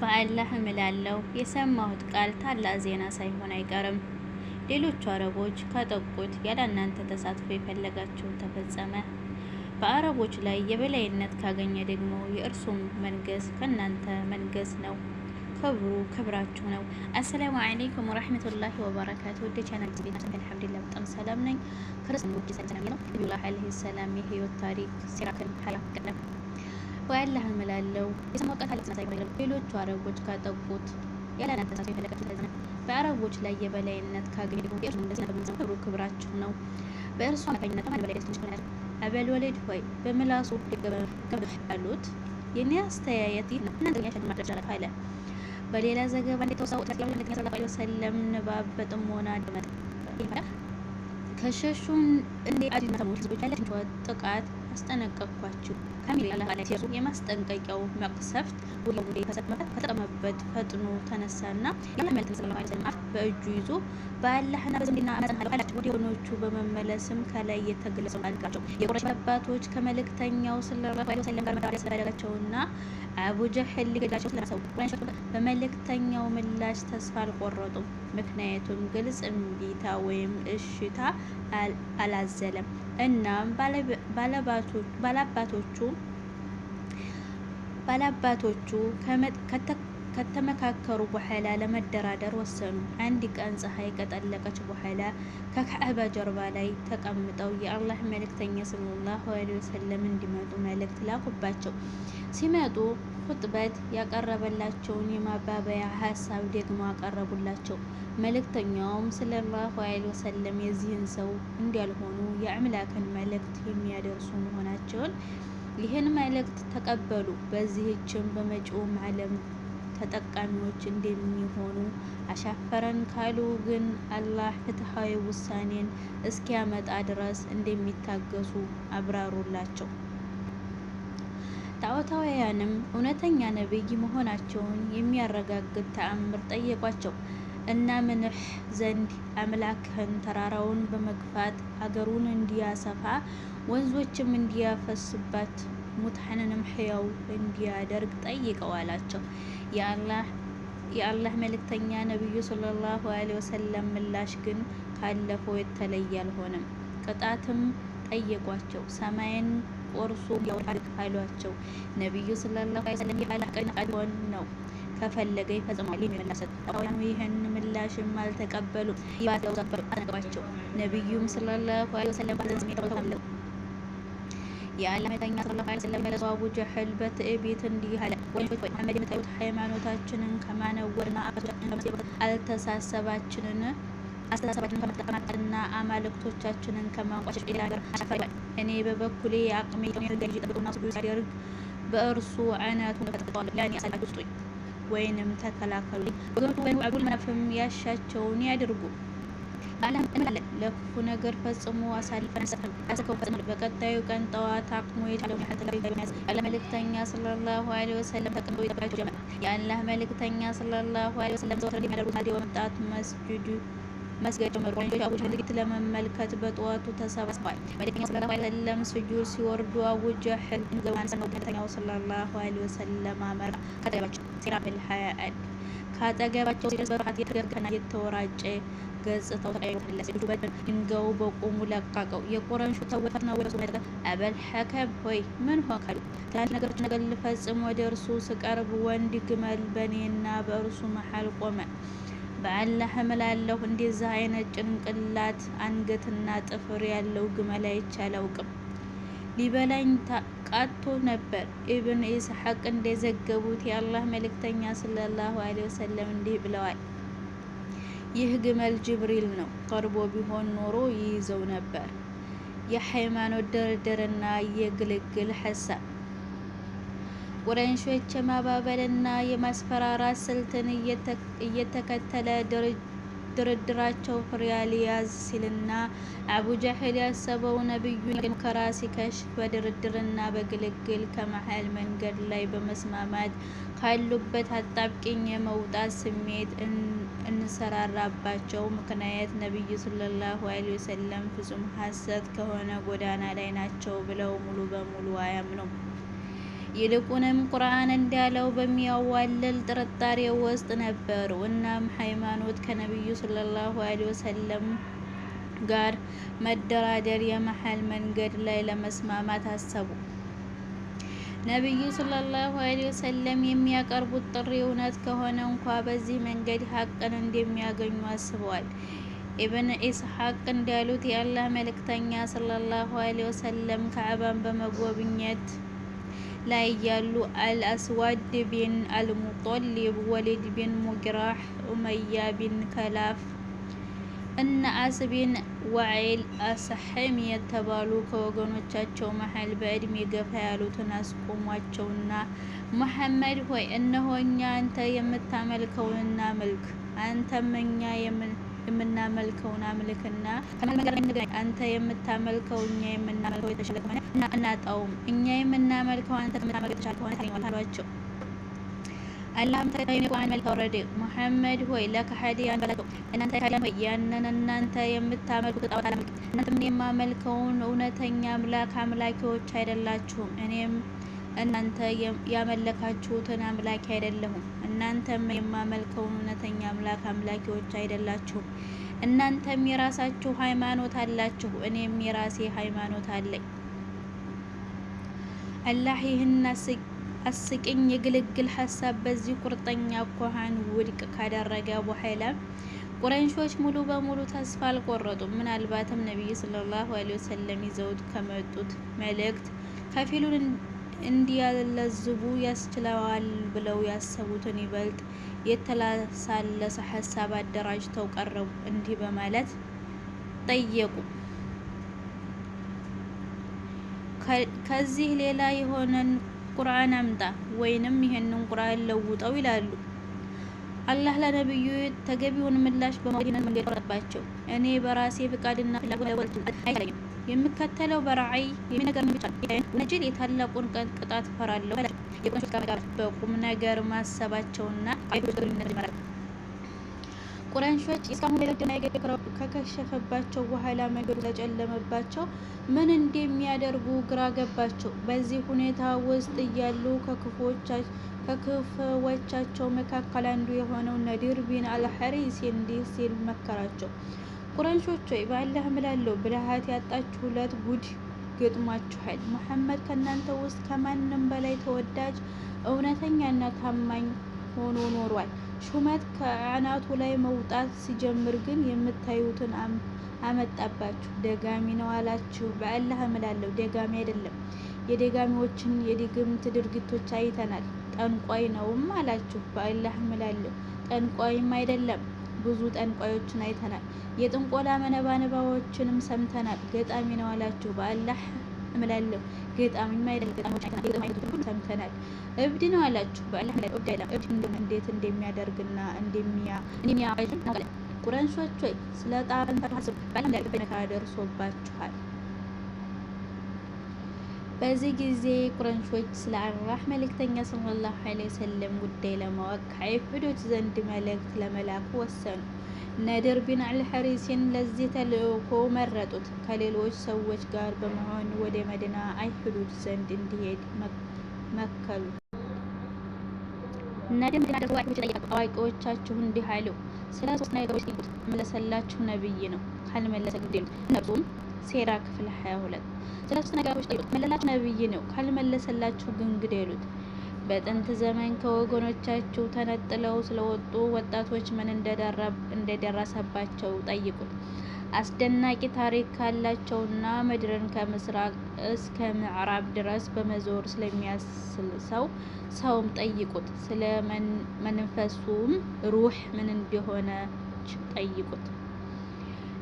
በአላህ እምላለሁ የሰማሁት ቃል ታላቅ ዜና ሳይሆን አይቀርም። ሌሎቹ አረቦች ካጠቁት ያለ እናንተ ተሳትፎ የፈለጋችሁት ተፈጸመ። በአረቦች ላይ የበላይነት ካገኘ ደግሞ የእርሱም መንገስ ከእናንተ መንገስ ነው። ክብሩ ክብራችሁ ነው። አሰላሙ አለይኩም ወራህመቱላሂ ወበረካቱ። ወደ ቻናል ቤት አልሐምዱሊላህ በጣም ሰላም ነኝ። ክርስቲያኖች ሰላም ነው። ነብዩላህ አለይሂ ሰላም የህይወት ታሪክ ሲራከን ሀያት ቀለም ወአላህ እምላለሁ የሰማሁት ቃል ታላቅ ሳይሆን አይቀርም። ሌሎቹ አረቦች ካጠቁት ያለ እናንተ ተሳትፎ የፈለጋችሁት ተፈጸመ። በአረቦች ላይ የበላይነት ካገኘ ደግሞ የእርሱ መንገስ ነው። ክብሩ ክብራችሁ ነው። በእርሱ አማካኝነት ማን በላይ ትንሽ ሆናል። አበል ወለድ ሆይ በምላሱ አሉት። የኔ አስተያየት ነው። እናንተ ያሸን ማድረግ ይችላል አለ። በሌላ ዘገባ እንደተወሳው ሰለላሁ ዐለይሂ ወሰለም ንባብ በጥሞና አድመጥ ከሸሹን እንደ አዲና ተሞች ህዝቦች ያለችን ጥቃት አስጠነቀቅኳችሁ ከሚል አላህ ላይ ሲያዙ የማስጠንቀቂያው መቅሰፍት ወዲያው ከተጠቀመበት ፈጥኖ ተነሳና ያለመልክ ሰለላሁ ዐለይሂ ወሰለም በእጁ ይዞ በአላህና በዝምድና አላችሁ ወዲያውኖቹ በመመለስም ከላይ የተገለጸው አልቃቸው የቁረይሽ አባቶች ከመልእክተኛው ሰለላሁ ዐለይሂ ወሰለም ጋር መዳረስ ስለደረጋቸውና አቡ ጀህል ሊገዳቸው ስለሰው ቁረይሾች በመልእክተኛው ምላሽ ተስፋ አልቆረጡም። ምክንያቱም ግልጽ እምቢታ ወይም እሽታ አላዘለም። እናም ባላባቶቹ ከተመካከሩ በኋላ ለመደራደር ወሰኑ። አንድ ቀን ፀሐይ ከጠለቀች በኋላ ከካዕባ ጀርባ ላይ ተቀምጠው የአላህ መልእክተኛ ሰለላሁ ዐለይሂ ወሰለም እንዲመጡ መልእክት ላኩባቸው። ሲመጡ ኹጥበት ያቀረበላቸውን የማባበያ ሀሳብ ደግሞ አቀረቡላቸው። መልእክተኛውም ሰለላሁ ዐለይሂ ወሰለም የዚህን ሰው እንዳልሆኑ የአምላክን መልእክት የሚያደርሱ መሆናቸውን ይህን መልእክት ተቀበሉ። በዚህችም በመጪውም ዓለም ተጠቃሚዎች እንደሚሆኑ አሻፈረን ካሉ ግን አላህ ፍትሃዊ ውሳኔን እስኪያመጣ ድረስ እንደሚታገሱ አብራሩላቸው። ጣዖታውያንም እውነተኛ ነብይ መሆናቸውን የሚያረጋግጥ ተአምር ጠየቋቸው። እና ምንህ ዘንድ አምላክህን ተራራውን በመግፋት አገሩን እንዲያሰፋ ወንዞችም እንዲያፈስባት ሙታንንም ሕያው እንዲያደርግ ጠይቀው አላቸው። የአላህ መልእክተኛ ነብዩ ሰለላሁ ዐለይሂ ወሰለም ምላሽ ግን ካለፈው የተለየ አልሆነም። ቅጣትም ጠየቋቸው። ሰማይን ቆርሶ ያወጣል አሏቸው። ነብዩ ሰለላሁ ዐለይሂ ወሰለም የአላህ ቃል ነው ከፈለገ ይፈጽማል የሚል መለሰ። ጣዖታውያኑ ይህን ምላሽም አልተቀበሉም። ይባሰው ዘፈሩ አነቀባቸው። ነብዩም ሰለላሁ ዐለይሂ ወሰለም ባዘዝ ተቀበሉ። የአላህ መልእክተኛ ሰለላሁ ዐለይሂ ወሰለም ለሰው አቡ ጀህል በትዕቢት እንዲህ አለ። ወይ መሐመድ የምታዩት ሃይማኖታችንን ከማነወርና አስተሳሰባችንን ከመጠቀምና አማልክቶቻችንን ከማንቋሸሽ ሌላ ነገር አሻፈረኝ። እኔ በበኩሌ አቅሜ ገዢ ጠብቁና ስጁድ ሲያደርግ በእርሱ አናቱን ተጠቅጠዋል። ለእኔ አሳልፋችሁ ስጡኝ ወይንም ተከላከሉ። ወገኖቹ በኑ አብዱል መናፍም ያሻቸውን ያድርጉ። በአላህ እንምላለን ለክፉ ነገር ፈጽሞ አሳልፈን አንሰጥም። በቀጣዩ ቀን ጠዋት አቅሙ የቻለውን ያህል ተጋሪ በመያዝ የአላህ መልእክተኛ ሰለላሁ ዐለይሂ ወሰለም ተቀምጦ ይጠብቃቸው ጀመር። የአላህ መልእክተኛ ሰለላሁ ዐለይሂ ወሰለም ዘወትር የሚያደርጉት ማዲ በመምጣት መስገድ ጀመሩ። ቁረይሾች አቡ ጀህል ድርጊት ለመመልከት በጠዋቱ ተሰባስበዋል። መልእክተኛው ሰለላሁ ዐለይሂ ወሰለም ስጁድ ሲወርዱ አቡ ጀህል ገባን ሰነው መልእክተኛው ሰለላሁ ዐለይሂ ወሰለም አመራ ከጠገባቸው ሲራፈል ሀያአድ ካጠገባቸው ሲደርስ በፍርሃት የተገረገና የተወራጨ ገጽታው ተቀይሮ ተመለሰ። ድንጋዩ በቆሙ ለቃቀው። የቁረይሹ ሰዎች ፈጥነው ወደ እርሱ መጡ። አበል ሐከም ሆይ ምን ሆንካሉ? ትላልቅ ነገሮች ነገር ልፈጽም ወደ እርሱ ስቀርብ ወንድ ግመል በእኔና በእርሱ መሀል ቆመ። በአላህ እምላለሁ እንደዚህ አይነት ጭንቅላት አንገትና ጥፍር ያለው ግመል አይቼ አላውቅም። ሊበላኝ ቃቶ ነበር። ኢብን ኢስሐቅ እንደዘገቡት የአላህ መልእክተኛ ሰለላሁ ዐለይሂ ወሰለም እንዲህ ብለዋል። ይህ ግመል ጅብሪል ነው። ቀርቦ ቢሆን ኖሮ ይይዘው ነበር። የሃይማኖት ድርድርና የግልግል ሐሳብ ቁረይሾች የማባበልና የማስፈራራት ስልትን እየተከተለ ድርድራቸው ፍሬ ሊያዝ ሲልና አቡ ጀህል ያሰበው ነብዩን ሙከራ ሲከሽፍ በድርድርና በግልግል ከመሀል መንገድ ላይ በመስማማት ካሉበት አጣብቂኝ የመውጣት ስሜት እንሰራራባቸው ምክንያት ነብዩ ሰለላሁ ዐለይሂ ወሰለም ፍጹም ሐሰት ከሆነ ጎዳና ላይ ናቸው ብለው ሙሉ በሙሉ አያምኑም። ይልቁንም ቁርአን እንዳለው በሚያዋልል ጥርጣሬ ውስጥ ነበሩ። እናም ሃይማኖት ከነቢዩ ሰለላሁ ዐለይሂ ወሰለም ጋር መደራደር የመሃል መንገድ ላይ ለመስማማት አሰቡ። ነቢዩ ሰለላሁ ዐለይሂ ወሰለም የሚያቀርቡት ጥሪ እውነት ከሆነ እንኳ በዚህ መንገድ ሀቅን እንደሚያገኙ አስበዋል። ኢብን ኢስሐቅ እንዳሉት የአላህ መልእክተኛ ሰለላሁ ዐለይሂ ወሰለም ካዕባን በመጎብኘት ላይ ያሉ አልአስዋድ ቢን አልሙጦሊብ፣ ወሊድ ቢን ሙጊራህ፣ ኡመያ ቢን ከላፍ እና አስ ቢን ዋዒል አስሐም የተባሉ ከወገኖቻቸው መሃል በእድሜ ገፋ ያሉትን አስቆሟቸውና ሙሐመድ ሆይ እነሆ እኛ አንተ የምታመልከውን እናምልክ፣ አንተም እኛ የምናመልከውን አምልክና ከመሃል መንገድ ላይ እንገናኝ። አንተ የምታመልከው እኛ የምናመልከው የተሻለ ከሆነ እናጣውም፣ እኛ የምናመልከው አንተ ከምታመልከው የተሻለ ከሆነ ታገኘዋለህ አሏቸው። አላህም ተከታዩን የቁርአን መልእክት አወረደ። ሙሐመድ ሆይ ለከሃዲያን በላቸው፣ እናንተ ከሃዲያን ሆይ ያንን እናንተ የምታመልኩት ጣዖት አላመልክም፣ እናንተም የማመልከውን እውነተኛ አምላክ አምላኪዎች አይደላችሁም፣ እኔም እናንተ ያመለካችሁትን አምላኪ አይደለሁም። እናንተም የማመልከውን እውነተኛ አምላክ አምላኪዎች አይደላችሁም። እናንተም የራሳችሁ ሃይማኖት አላችሁ፣ እኔም የራሴ ሃይማኖት አለኝ። አላህ ይህን አስቂኝ የግልግል ሀሳብ በዚህ ቁርጠኛ አኳኋን ውድቅ ካደረገ በኋላ ቁረይሾች ሙሉ በሙሉ ተስፋ አልቆረጡም። ምናልባትም ነቢዩ ሰለላሁ ዐለይሂ ወሰለም ይዘውት ከመጡት መልእክት ከፊሉን እንዲያለዝቡ ያስችለዋል ብለው ያሰቡትን ይበልጥ የተላሳለሰ ሀሳብ አደራጅተው ቀረቡ። እንዲህ በማለት ጠየቁ፣ ከዚህ ሌላ የሆነን ቁርአን አምጣ ወይንም ይሄንን ቁርአን ለውጠው ይላሉ። አላህ ለነብዩ ተገቢውን ምላሽ በመዲና መንገድ ቆረጠባቸው። እኔ በራሴ ፍቃድና ፍላጎት አይለኝም፣ የምከተለው በራዕይ የሚነገር ብቻ ወንጀል የታላቁን ቅጣት ፈራለሁ አላቸው። የቁረይሾች ጋር በቁም ነገር ማሰባቸውና ቁረይሾች እስካሁን ለደና ከከሸፈባቸው በኋላ መንገዱ ተጨለመባቸው። ምን እንደሚያደርጉ ግራ ገባቸው። በዚህ ሁኔታ ውስጥ እያሉ ከክፉዎቻቸው መካከል አንዱ የሆነው ነዲር ቢን አልሐሪስ እንዲህ ሲል መከራቸው። ቁረይሾች ሆይ በአላህ እምላለሁ ብልሃት ያጣችሁለት ጉድ ገጥሟችኋል። ሙሐመድ ከእናንተ ውስጥ ከማንም በላይ ተወዳጅ፣ እውነተኛና ታማኝ ሆኖ ኖሯል። ሹመት ከአናቱ ላይ መውጣት ሲጀምር ግን የምታዩትን አመጣባችሁ። ደጋሚ ነው አላችሁ። በአላህ እምላለሁ ደጋሚ አይደለም። የደጋሚዎችን የድግምት ድርጊቶች አይተናል። ጠንቋይ ነውም አላችሁ። በአላህ እምላለሁ ጠንቋይም አይደለም። ብዙ ጠንቋዮችን አይተናል። የጥንቆላ መነባነባዎችንም ሰምተናል። ገጣሚ ነው አላችሁ። በአላህ እምላለሁ ገጣሚም አይደለም። ገጣሚዎች አይተናል። ሰምተናል። እብድ ነው አላችሁ። በአላህ እምላለሁ እብድ አይደለም። እብድ እንዴት እንደሚያደርግና እንደሚያዋጅ ነው። ቁረይሾች ሆይ ስለ ጣፈንታችሁ ሐሰብ በአላህ እምላለሁ በነካ ደርሶባችኋል። በዚህ ጊዜ ቁረይሾች ስለ አላህ መልእክተኛ ሰለላሁ ዐለይሂ ወሰለም ጉዳይ ለማወቅ ከአይሁዶች ዘንድ መልእክት ለመላክ ወሰኑ። ነድር ቢን አልሐሪስን ለዚህ ተልእኮ መረጡት። ከሌሎች ሰዎች ጋር በመሆን ወደ መዲና አይሁዶች ዘንድ እንዲሄድ መከሉ። ነድር መዲና ደርሶ አይሁዶች ጠየቁ። አዋቂዎቻችሁ እንዲህ አሉ፣ ስለ ሶስት ነገሮች ጠይቁት፣ መለሰላችሁ ነብይ ነው፣ ካልመለሰ ግደሉት። እነርሱም ሴራ ክፍል 22። ስለ ሶስት ነገሮች ጠይቁት፣ መለሰላችሁ ነብይ ነው፣ ካልመለሰላችሁ ግን ግደሉት። በጥንት ዘመን ከወገኖቻቸው ተነጥለው ስለወጡ ወጣቶች ምን እንደደረሰባቸው ጠይቁት። አስደናቂ ታሪክ ካላቸውና ምድርን ከምስራቅ እስከ ምዕራብ ድረስ በመዞር ስለሚያስል ሰውም ጠይቁት። ስለ መንፈሱም ሩህ ምን እንደሆነች ጠይቁት።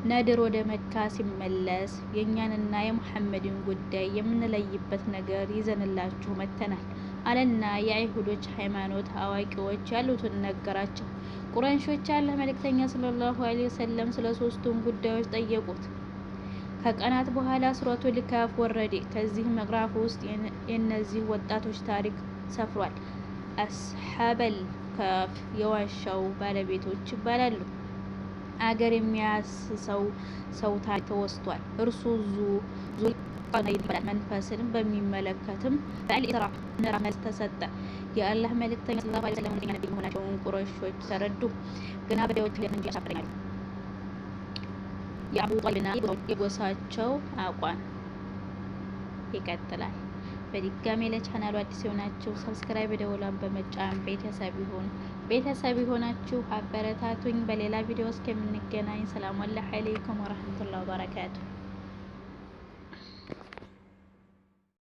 ነድር ወደ መካ ሲመለስ የእኛንና የሙሐመድን ጉዳይ የምንለይበት ነገር ይዘንላችሁ መጥተናል አለና የአይሁዶች ሃይማኖት አዋቂዎች ያሉትን ነገራቸው። ቁረይሾች ያለ መልእክተኛ ሰለላሁ ዐለይሂ ወሰለም ስለ ሶስቱም ጉዳዮች ጠየቁት። ከቀናት በኋላ ሱረቱል ካፍ ወረደ። ከዚህ ምዕራፍ ውስጥ የእነዚህ ወጣቶች ታሪክ ሰፍሯል። አስሐበል ካፍ የዋሻው ባለቤቶች ይባላሉ። አገር የሚያስሰው ሰው ታሪክ ተወስቷል። እርሱ ቃና ይባላል። መንፈስን በሚመለከትም በአልኢስራ ምዕራፍ ተሰጠ። የአላህ መልእክተኛ ሰለላሁ ዐለይሂ ወሰለም እውነተኛ ነብይ መሆናቸውን ቁረይሾች ተረዱ። ግና በደዎች እንጂ ያሳፍረኛል። የአቡ ጣሊብና የጎሳቸው አቋም ይቀጥላል። በድጋሜ ለቻናሉ አዲስ የሆናችሁ ሰብስክራይብ ደወሏን በመጫን ቤተሰብ የሆናችሁ አበረታቱኝ። በሌላ ቪዲዮ እስከምንገናኝ ሰላም አለይኩም ወራህመቱላሂ ወበረካቱ።